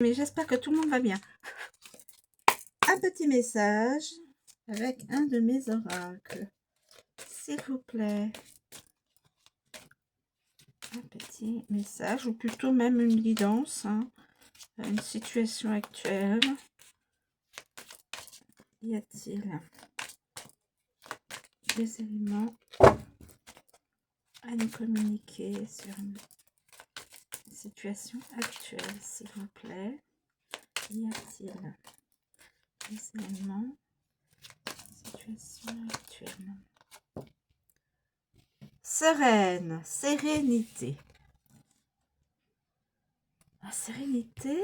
Mais j'espère que tout le monde va bien. Un petit message avec un de mes oracles. S'il vous plaît. Un petit message, ou plutôt même une guidance, hein, à une situation actuelle. Y a-t-il des éléments à nous communiquer sur une situation actuelle, s'il vous plaît? Y a-t-il des éléments, situation actuelle? Sereine, sérénité. La sérénité.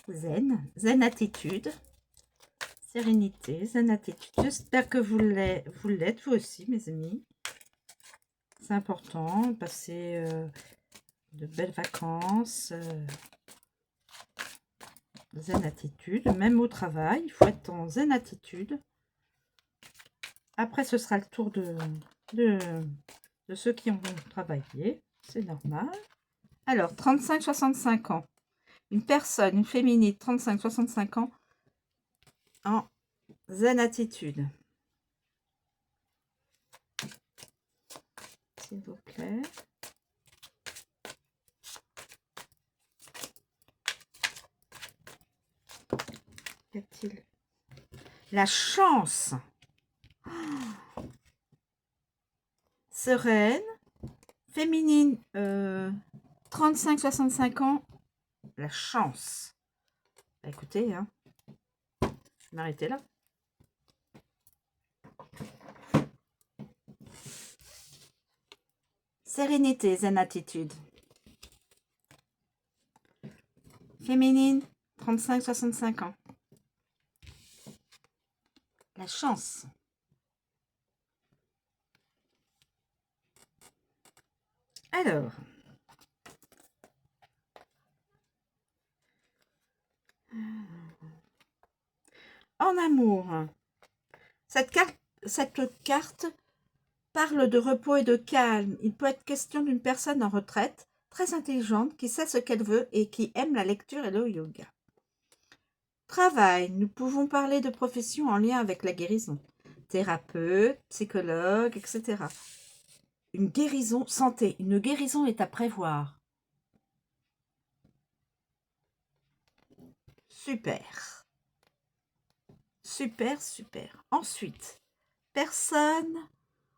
Zen attitude. Sérénité, zen attitude. J'espère que vous l'êtes, vous aussi, mes amis. C'est important, passer de belles vacances. Zen attitude, même au travail, il faut être en zen attitude. Après, ce sera le tour de ceux qui ont travaillé, c'est normal. Alors, 35-65 ans. Une personne, une féminine, 35-65 ans, en zen attitude. S'il vous plaît. Qu'y a-t-il? La chance. Sereine, féminine, 35-65 ans, la chance. Bah, écoutez, hein, je vais m'arrêter là. Sérénité, zen attitude. Féminine, 35-65 ans. La chance. Alors, en amour, cette carte parle de repos et de calme. Il peut être question d'une personne en retraite, très intelligente, qui sait ce qu'elle veut et qui aime la lecture et le yoga. Travail, nous pouvons parler de profession en lien avec la guérison. Thérapeute, psychologue, etc. Une guérison, santé, une guérison est à prévoir. Super. Super, super. Ensuite, personne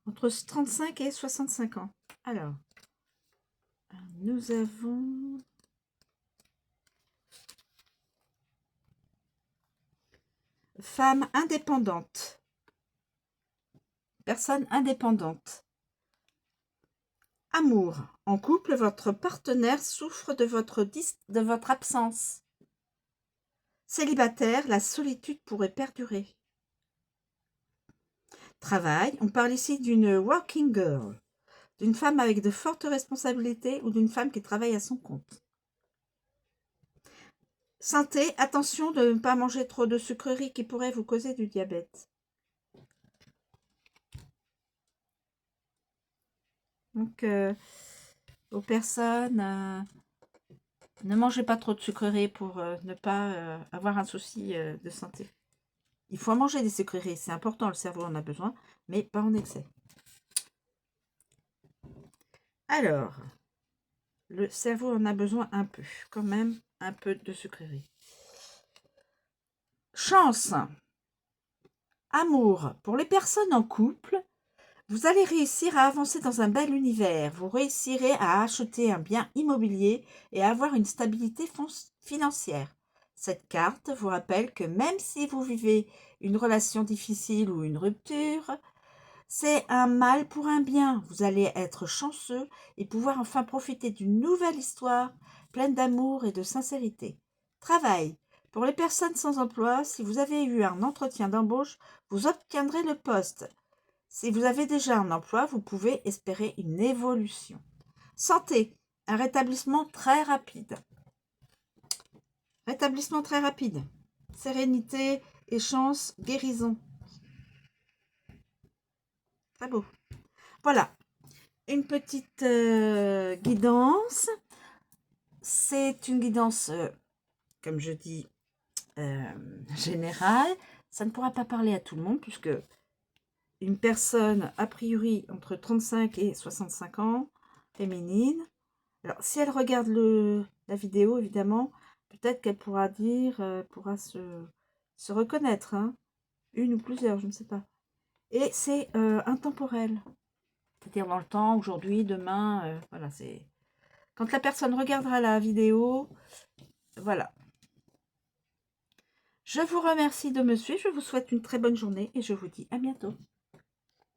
entre 35 et 65 ans. Alors, nous avons... Femme indépendante. Personne indépendante. Amour. En couple, votre partenaire souffre de votre absence. Célibataire, la solitude pourrait perdurer. Travail, on parle ici d'une working girl, d'une femme avec de fortes responsabilités ou d'une femme qui travaille à son compte. Santé, attention de ne pas manger trop de sucreries qui pourraient vous causer du diabète. Donc, aux personnes, ne mangez pas trop de sucreries pour ne pas avoir un souci de santé. Il faut manger des sucreries, c'est important, le cerveau en a besoin, mais pas en excès. Alors, le cerveau en a besoin un peu, quand même, un peu de sucreries. Chance. Amour. Pour les personnes en couple, vous allez réussir à avancer dans un bel univers. Vous réussirez à acheter un bien immobilier et à avoir une stabilité financière. Cette carte vous rappelle que même si vous vivez une relation difficile ou une rupture, c'est un mal pour un bien. Vous allez être chanceux et pouvoir enfin profiter d'une nouvelle histoire pleine d'amour et de sincérité. Travail. Pour les personnes sans emploi, si vous avez eu un entretien d'embauche, vous obtiendrez le poste. Si vous avez déjà un emploi, vous pouvez espérer une évolution. Santé, un rétablissement très rapide. Rétablissement très rapide. Sérénité et chance, guérison. Très beau. Voilà. une petite guidance. C'est une guidance, comme je dis, générale. Ça ne pourra pas parler à tout le monde puisque une personne, a priori, entre 35 et 65 ans, féminine. Alors, si elle regarde la vidéo, évidemment, peut-être qu'elle pourra dire, pourra se reconnaître, hein. Une ou plusieurs, je ne sais pas. Et c'est intemporel. C'est-à-dire dans le temps, aujourd'hui, demain, voilà, c'est... Quand la personne regardera la vidéo, voilà. Je vous remercie de me suivre, je vous souhaite une très bonne journée et je vous dis à bientôt.